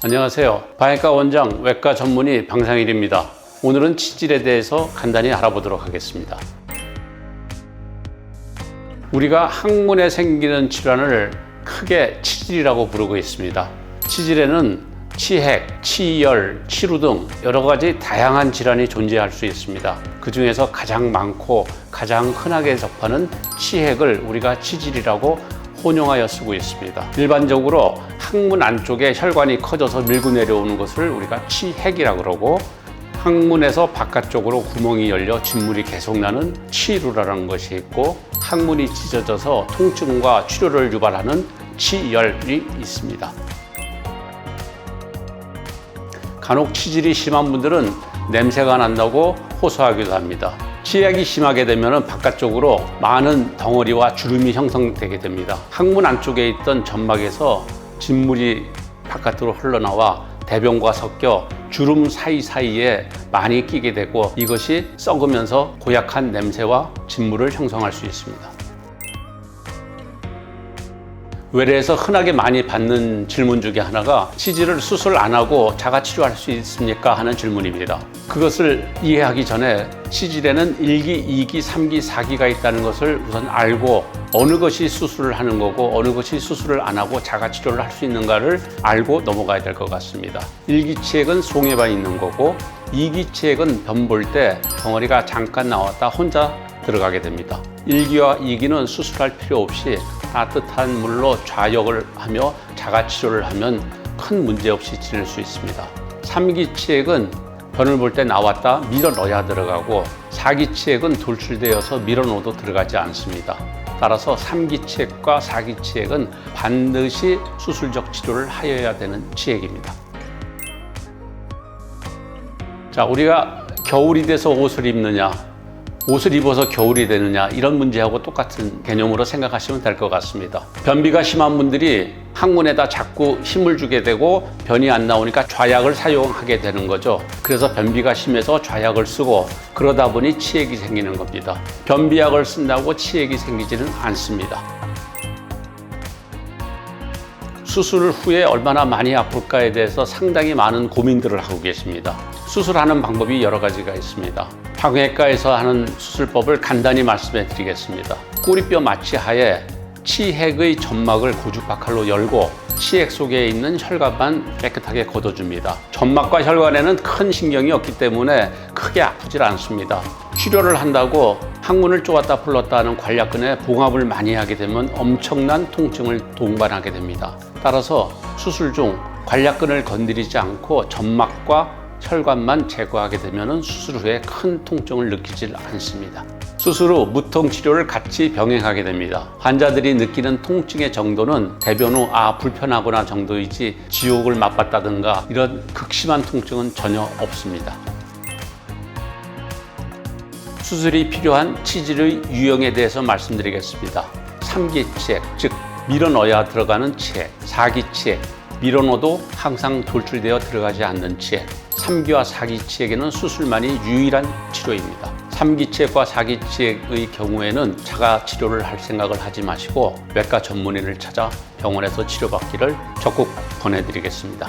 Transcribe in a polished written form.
안녕하세요. 방외과 원장 외과 전문의 방상일입니다. 오늘은 치질에 대해서 간단히 알아보도록 하겠습니다. 우리가 항문에 생기는 질환을 크게 치질이라고 부르고 있습니다. 치질에는 치핵, 치열, 치루 등 여러 가지 다양한 질환이 존재할 수 있습니다. 그 중에서 가장 많고 가장 흔하게 접하는 치핵을 우리가 치질이라고 혼용하여 쓰고 있습니다. 일반적으로 항문 안쪽에 혈관이 커져서 밀고 내려오는 것을 우리가 치핵이라고 그러고, 항문에서 바깥쪽으로 구멍이 열려 진물이 계속 나는 치루라는 것이 있고, 항문이 찢어져서 통증과 출혈을 유발하는 치열이 있습니다. 간혹 치질이 심한 분들은 냄새가 난다고 호소하기도 합니다. 치핵이 심하게 되면 바깥쪽으로 많은 덩어리와 주름이 형성되게 됩니다. 항문 안쪽에 있던 점막에서 진물이 바깥으로 흘러나와 대변과 섞여 주름 사이사이에 많이 끼게 되고, 이것이 썩으면서 고약한 냄새와 진물을 형성할 수 있습니다. 외래에서 흔하게 많이 받는 질문 중에 하나가 치질을 수술 안 하고 자가 치료할 수 있습니까? 하는 질문입니다. 그것을 이해하기 전에 치질에는 1기, 2기, 3기, 4기가 있다는 것을 우선 알고, 어느 것이 수술을 하는 거고 어느 것이 수술을 안 하고 자가 치료를 할 수 있는가를 알고 넘어가야 될 것 같습니다. 1기 치핵은 송에만 있는 거고, 2기 치핵은 변 볼 때 덩어리가 잠깐 나왔다 혼자 들어가게 됩니다. 1기와 2기는 수술할 필요 없이 따뜻한 물로 좌욕을 하며 자가 치료를 하면 큰 문제 없이 지낼 수 있습니다. 3기 치핵은 변을 볼 때 나왔다 밀어 넣어야 들어가고, 4기 치핵은 돌출되어서 밀어 넣어도 들어가지 않습니다. 따라서 3기 치핵과 4기 치핵은 반드시 수술적 치료를 하여야 되는 치핵입니다. 자, 우리가 겨울이 돼서 옷을 입느냐, 옷을 입어서 겨울이 되느냐, 이런 문제하고 똑같은 개념으로 생각하시면 될 것 같습니다. 변비가 심한 분들이 항문에다 자꾸 힘을 주게 되고 변이 안 나오니까 좌약을 사용하게 되는 거죠. 그래서 변비가 심해서 좌약을 쓰고, 그러다 보니 치핵이 생기는 겁니다. 변비약을 쓴다고 치핵이 생기지는 않습니다. 수술 후에 얼마나 많이 아플까에 대해서 상당히 많은 고민들을 하고 계십니다. 수술하는 방법이 여러 가지가 있습니다. 방외과에서 하는 수술법을 간단히 말씀해 드리겠습니다. 꼬리뼈 마취하에 치핵의 점막을 고주파칼로 열고 치핵 속에 있는 혈관만 깨끗하게 걷어줍니다. 점막과 혈관에는 큰 신경이 없기 때문에 크게 아프질 않습니다. 치료를 한다고 항문을 쪼았다 풀었다 하는 관략근에 봉합을 많이 하게 되면 엄청난 통증을 동반하게 됩니다. 따라서 수술 중 관략근을 건드리지 않고 점막과 혈관만 제거하게 되면 수술 후에 큰 통증을 느끼질 않습니다. 수술 후 무통 치료를 같이 병행하게 됩니다. 환자들이 느끼는 통증의 정도는 대변 후 불편하구나 정도이지 지옥을 맛봤다든가 이런 극심한 통증은 전혀 없습니다. 수술이 필요한 치질의 유형에 대해서 말씀드리겠습니다. 3기 치핵, 즉 밀어 넣어야 들어가는 치핵, 4기 치핵, 밀어 넣어도 항상 돌출되어 들어가지 않는 치핵, 3기와 4기 치핵에는 수술만이 유일한 치료입니다. 3기 치핵과 4기 치핵의 경우에는 자가 치료를 할 생각을 하지 마시고 외과 전문의를 찾아 병원에서 치료받기를 적극 권해드리겠습니다.